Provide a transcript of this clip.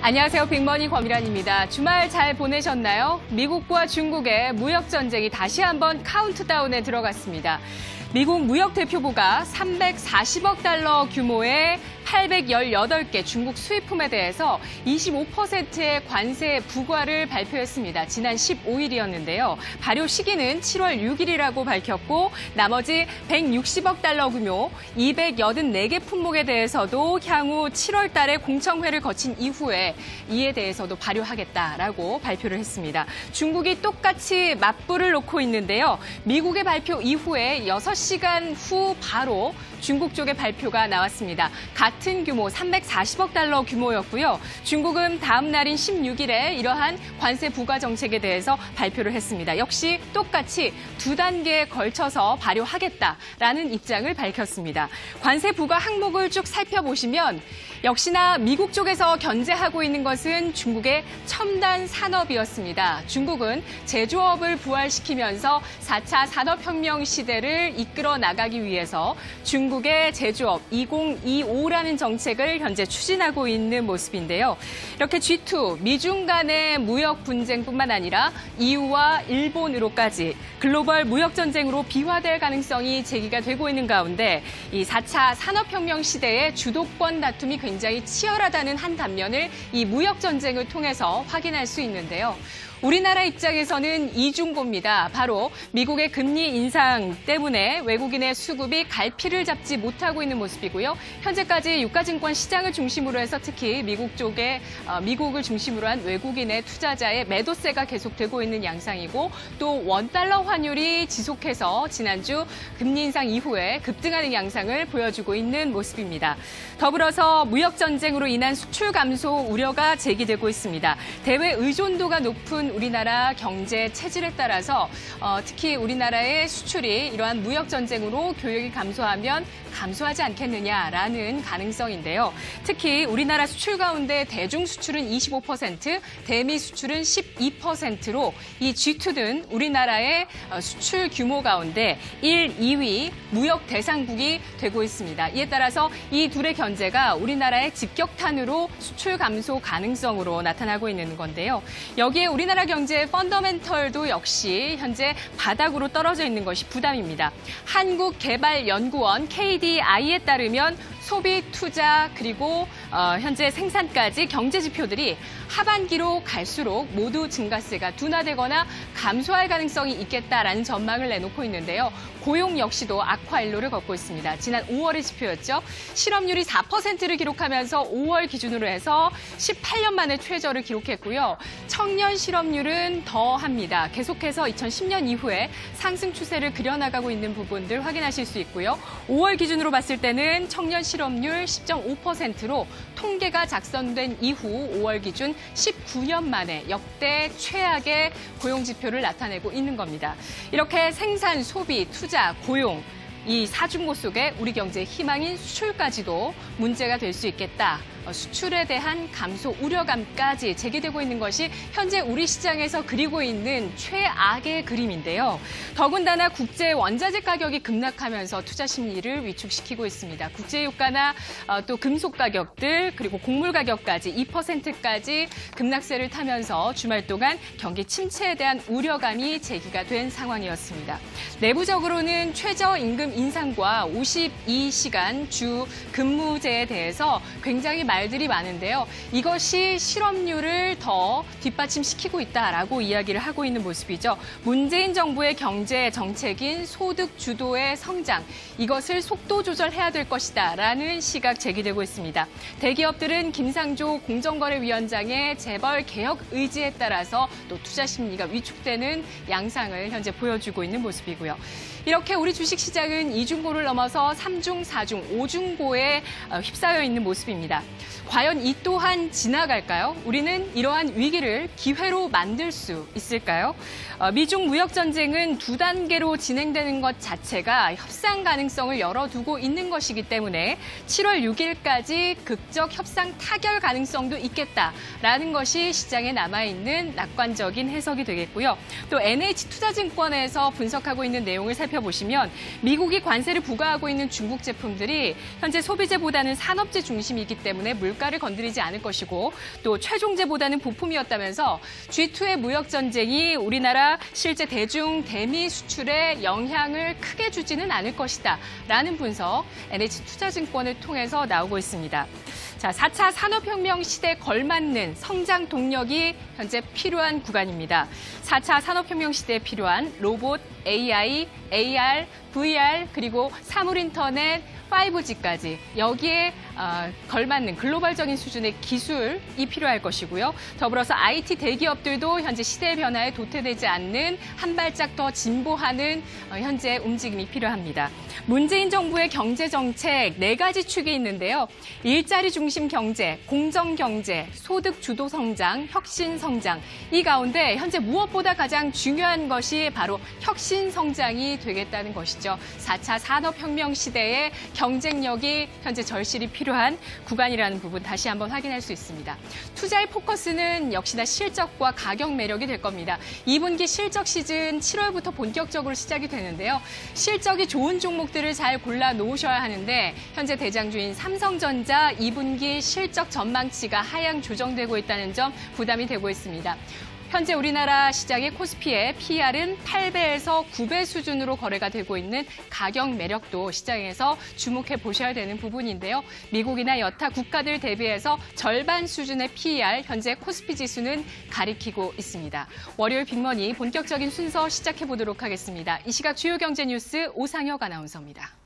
안녕하세요. 빅머니 권미란입니다. 주말 잘 보내셨나요? 미국과 중국의 무역 전쟁이 다시 한번 카운트다운에 들어갔습니다. 미국 무역대표부가 340억 달러 규모의 818개 중국 수입품에 대해서 25%의 관세 부과를 발표했습니다. 지난 15일이었는데요. 발효 시기는 7월 6일이라고 밝혔고 나머지 160억 달러 규모 284개 품목에 대해서도 향후 7월 달에 공청회를 거친 이후에 이에 대해서도 발효하겠다라고 발표를 했습니다. 중국이 똑같이 맞불을 놓고 있는데요. 미국의 발표 이후에 6시간 후 바로 중국 쪽의 발표가 나왔습니다. 같은 규모 340억 달러 규모였고요. 중국은 다음 날인 16일에 이러한 관세 부과 정책에 대해서 발표를 했습니다. 역시 똑같이 두 단계에 걸쳐서 발효하겠다라는 입장을 밝혔습니다. 관세 부과 항목을 쭉 살펴보시면 역시나 미국 쪽에서 견제하고 있는 것은 중국의 첨단 산업이었습니다. 중국은 제조업을 부활시키면서 4차 산업혁명 시대를 이끌어 나가기 위해서 중국의 제조업 2025라는 정책을 현재 추진하고 있는 모습인데요. 이렇게 G2, 미중 간의 무역 분쟁뿐만 아니라 EU와 일본으로까지 글로벌 무역 전쟁으로 비화될 가능성이 제기가 되고 있는 가운데 이 4차 산업혁명 시대의 주도권 다툼이 굉장히 치열하다는 한 단면을 이 무역 전쟁을 통해서 확인할 수 있는데요. 우리나라 입장에서는 이중고입니다. 바로 미국의 금리 인상 때문에 외국인의 수급이 갈피를 잡지 못하고 있는 모습이고요. 현재까지 유가증권 시장을 중심으로 해서 특히 미국을 중심으로 한 외국인의 투자자의 매도세가 계속되고 있는 양상이고 또 원달러 환율이 지속해서 지난주 금리 인상 이후에 급등하는 양상을 보여주고 있는 모습입니다. 더불어서 무역 전쟁으로 인한 수출 감소 우려가 제기되고 있습니다. 대외 의존도가 높은 우리나라 경제 체질에 따라서 특히 우리나라의 수출이 이러한 무역 전쟁으로 교역이 감소하면 감소하지 않겠느냐라는 가능성인데요. 특히 우리나라 수출 가운데 대중 수출은 25%, 대미 수출은 12%로 이 G2는 우리나라의 수출 규모 가운데 1, 2위 무역 대상국이 되고 있습니다. 이에 따라서 이 둘의 견제가 우리나라의 직격탄으로 수출 감소 가능성으로 나타나고 있는 건데요. 여기에 우리나라 경제의 펀더멘털도 역시 현재 바닥으로 떨어져 있는 것이 부담입니다. 한국개발연구원 KDI에 따르면 소비, 투자, 그리고 현재 생산까지 경제 지표들이 하반기로 갈수록 모두 증가세가 둔화되거나 감소할 가능성이 있겠다라는 전망을 내놓고 있는데요. 고용 역시도 악화 일로를 걷고 있습니다. 지난 5월의 지표였죠. 실업률이 4%를 기록하면서 5월 기준으로 해서 18년 만에 최저를 기록했고요. 청년 실업률은 더합니다. 계속해서 2010년 이후에 상승 추세를 그려나가고 있는 부분들 확인하실 수 있고요. 5월 기준으로 봤을 때는 청년 실업률 10.5%로 통계가 작성된 이후 5월 기준 19년 만에 역대 최악의 고용 지표를 나타내고 있는 겁니다. 이렇게 생산, 소비, 투자, 고용 이 사중고 속에 우리 경제의 희망인 수출까지도 문제가 될 수 있겠다. 수출에 대한 감소 우려감까지 제기되고 있는 것이 현재 우리 시장에서 그리고 있는 최악의 그림인데요. 더군다나 국제 원자재 가격이 급락하면서 투자 심리를 위축시키고 있습니다. 국제유가나 또 금속 가격들 그리고 곡물 가격까지 2%까지 급락세를 타면서 주말 동안 경기 침체에 대한 우려감이 제기가 된 상황이었습니다. 내부적으로는 최저임금 인상과 52시간 주 근무제에 대해서 굉장히 말들이 많은데요. 이것이 실업률을 더 뒷받침시키고 있다라고 이야기를 하고 있는 모습이죠. 문재인 정부의 경제 정책인 소득 주도의 성장, 이것을 속도 조절해야 될 것이다라는 시각 제기되고 있습니다. 대기업들은 김상조 공정거래위원장의 재벌 개혁 의지에 따라서 또 투자 심리가 위축되는 양상을 현재 보여주고 있는 모습이고요. 이렇게 우리 주식시장은 2중고를 넘어서 3중, 4중, 5중고에 휩싸여 있는 모습입니다. 과연 이 또한 지나갈까요? 우리는 이러한 위기를 기회로 만들 수 있을까요? 미중 무역 전쟁은 두 단계로 진행되는 것 자체가 협상 가능성을 열어두고 있는 것이기 때문에 7월 6일까지 극적 협상 타결 가능성도 있겠다라는 것이 시장에 남아있는 낙관적인 해석이 되겠고요. 또 NH투자증권에서 분석하고 있는 내용을 살펴보시면 미국의 미국이 관세를 부과하고 있는 중국 제품들이 현재 소비재보다는 산업재 중심이기 때문에 물가를 건드리지 않을 것이고 또 최종재보다는 부품이었다면서 G2의 무역 전쟁이 우리나라 실제 대중 대미 수출에 영향을 크게 주지는 않을 것이다 라는 분석 NH투자증권을 통해서 나오고 있습니다. 자, 4차 산업혁명 시대에 걸맞는 성장 동력이 현재 필요한 구간입니다. 4차 산업혁명 시대에 필요한 로봇, AI, AR, VR, 그리고 사물인터넷, 5G까지 여기에 걸맞는 글로벌적인 수준의 기술이 필요할 것이고요. 더불어서 IT 대기업들도 현재 시대의 변화에 도태되지 않는 한 발짝 더 진보하는 현재 움직임이 필요합니다. 문재인 정부의 경제정책 4가지 축이 있는데요. 일자리 중심 경제, 공정 경제, 소득 주도 성장, 혁신 성장. 이 가운데 현재 무엇보다 가장 중요한 것이 바로 혁신 성장이 되겠다는 것이죠. 4차 산업혁명 시대의 경쟁력이 현재 절실히 필요한 구간이라는 부분 다시 한번 확인할 수 있습니다. 투자의 포커스는 역시나 실적과 가격 매력이 될 겁니다. 2분기 실적 시즌 7월부터 본격적으로 시작이 되는데요. 실적이 좋은 종목들을 잘 골라 놓으셔야 하는데 현재 대장주인 삼성전자 2분기 실적 전망치가 하향 조정되고 있다는 점 부담이 되고 있습니다. 현재 우리나라 시장의 코스피의 PR은 8배에서 9배 수준으로 거래가 되고 있는 가격 매력도 시장에서 주목해 보셔야 되는 부분인데요. 미국이나 여타 국가들 대비해서 절반 수준의 PER, 현재 코스피 지수는 가리키고 있습니다. 월요일 빅머니 본격적인 순서 시작해 보도록 하겠습니다. 이 시각 주요 경제 뉴스 오상혁 아나운서입니다.